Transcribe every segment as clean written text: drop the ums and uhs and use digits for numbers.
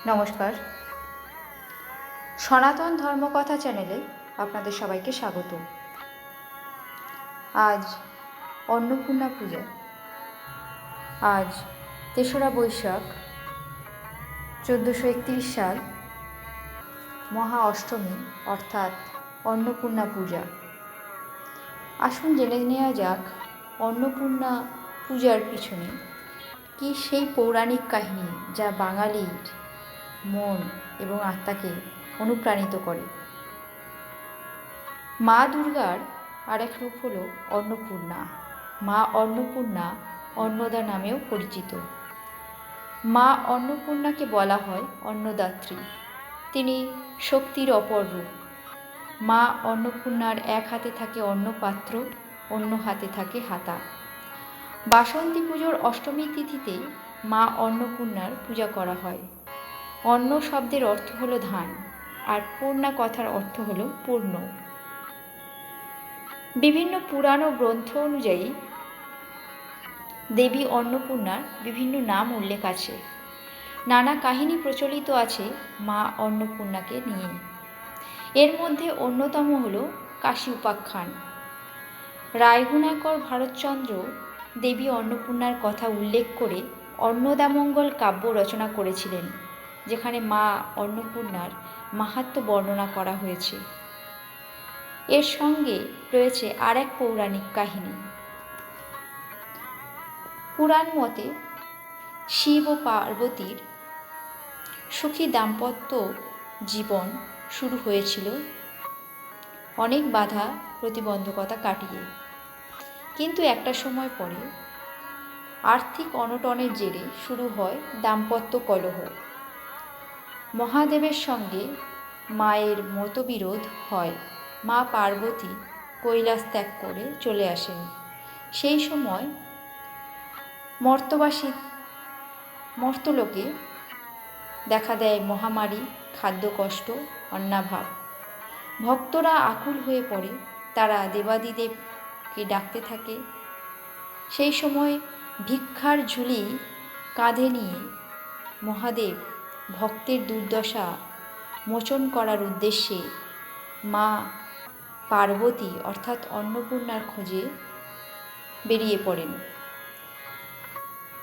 নমস্কার। সনাতন ধর্মকথা চ্যানেলে আপনাদের সবাইকে স্বাগত। আজ অন্নপূর্ণা পূজা। আজ ৩রা বৈশাখ ১৪৩১ সাল, মহা অষ্টমী অর্থাৎ অন্নপূর্ণা পূজা। আসুন জেনে নেওয়া যাক অন্নপূর্ণা পূজার পিছনে কি সেই পৌরাণিক কাহিনী যা বাঙালির মন এবং আত্মাকে অনুপ্রাণিত করে। মা দুর্গার আরেক রূপ হল অন্নপূর্ণা। মা অন্নপূর্ণা অন্নদা নামেও পরিচিত। মা অন্নপূর্ণাকে বলা হয় অন্নদাত্রী। তিনি শক্তির অপর রূপ। মা অন্নপূর্ণার এক হাতে থাকে অন্নপাত্র, অন্য হাতে থাকে হাতা। বাসন্তী পুজোর অষ্টমী তিথিতে মা অন্নপূর্ণার পূজা করা হয়। অন্ন শব্দের অর্থ হলো ধান, আর পূর্ণা কথার অর্থ হলো পূর্ণ। বিভিন্ন পুরাণ ও গ্রন্থ অনুযায়ী দেবী অন্নপূর্ণার বিভিন্ন নাম উল্লেখ আছে। নানা কাহিনী প্রচলিত আছে মা অন্নপূর্ণাকে নিয়ে। এর মধ্যে অন্যতম হল কাশী উপাখ্যান। রায়গুণাকর ভারতচন্দ্র দেবী অন্নপূর্ণার কথা উল্লেখ করে অন্নদামঙ্গল কাব্য রচনা করেছিলেন, যেখানে মা অন্নপূর্ণার মাহাত্ম্য বর্ণনা করা হয়েছে। এর সঙ্গে রয়েছে আর এক পৌরাণিক কাহিনী। পুরাণ মতে শিব ও পার্বতীর সুখী দাম্পত্য জীবন শুরু হয়েছিল অনেক বাধা প্রতিবন্ধকতা কাটিয়ে। কিন্তু একটা সময় পরে আর্থিক অনটনের জেরে শুরু হয় দাম্পত্য কলহ। মহাদেবের সঙ্গে মায়ের মতবিরোধ হয়। মা পার্বতী কৈলাস ত্যাগ করে চলে আসেন। সেই সময় মর্তলোকে দেখা দেয় মহামারী, খাদ্যকষ্ট, অন্নাভাব। ভক্তরা আকুল হয়ে পড়ে। তারা দেবাদিদেবকে ডাকতে থাকে। সেই সময় ভিক্ষার ঝুলি কাঁধে নিয়ে মহাদেব ভক্তের দুর্দশা মোচন করার উদ্দেশ্যে মা পার্বতী অর্থাৎ অন্নপূর্ণার খোঁজে বেরিয়ে পড়েন।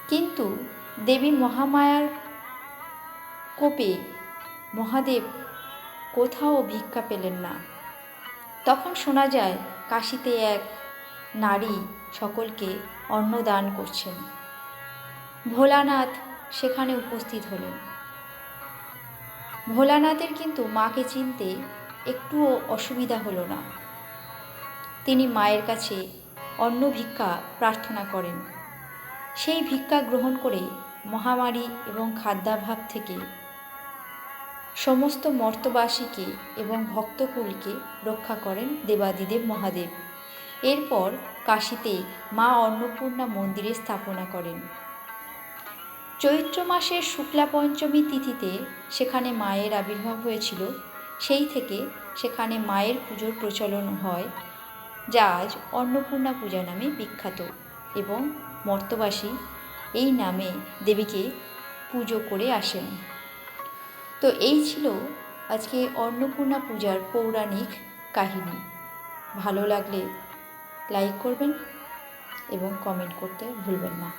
কিন্তু দেবী মহামায়ার কোপে মহাদেব কোথাও ভিক্ষা পেলেন না। তখন শোনা যায় কাশীতে এক নারী সকলকে অন্ন দান করছেন। ভোলানাথ সেখানে উপস্থিত হলেন। ভোলানাথের কিন্তু মাকে চিনতে একটুও অসুবিধা হলো না। তিনি মায়ের কাছে অন্ন ভিক্ষা প্রার্থনা করেন। সেই ভিক্ষা গ্রহণ করে মহামারী এবং খাদ্যাভাব থেকে সমস্ত মর্তবাসীকে এবং ভক্তকুলকে রক্ষা করেন দেবাদিদেব মহাদেব। এরপর কাশীতে মা অন্নপূর্ণা মন্দিরে স্থাপনা করেন। চৈত্র মাসের শুক্লা পঞ্চমী তিথিতে সেখানে মায়ের আবির্ভাব হয়েছিল। সেই থেকে সেখানে মায়ের পুজোর প্রচলন হয়, যা আজ অন্নপূর্ণা পূজা নামে বিখ্যাত, এবং মর্তবাসী এই নামে দেবীকে পুজো করে আসেন। তো এই ছিল আজকে অন্নপূর্ণা পূজার পৌরাণিক কাহিনী। ভালো লাগলে লাইক করবেন এবং কমেন্ট করতে ভুলবেন না।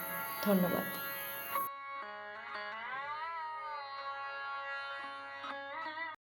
ধন্যবাদ।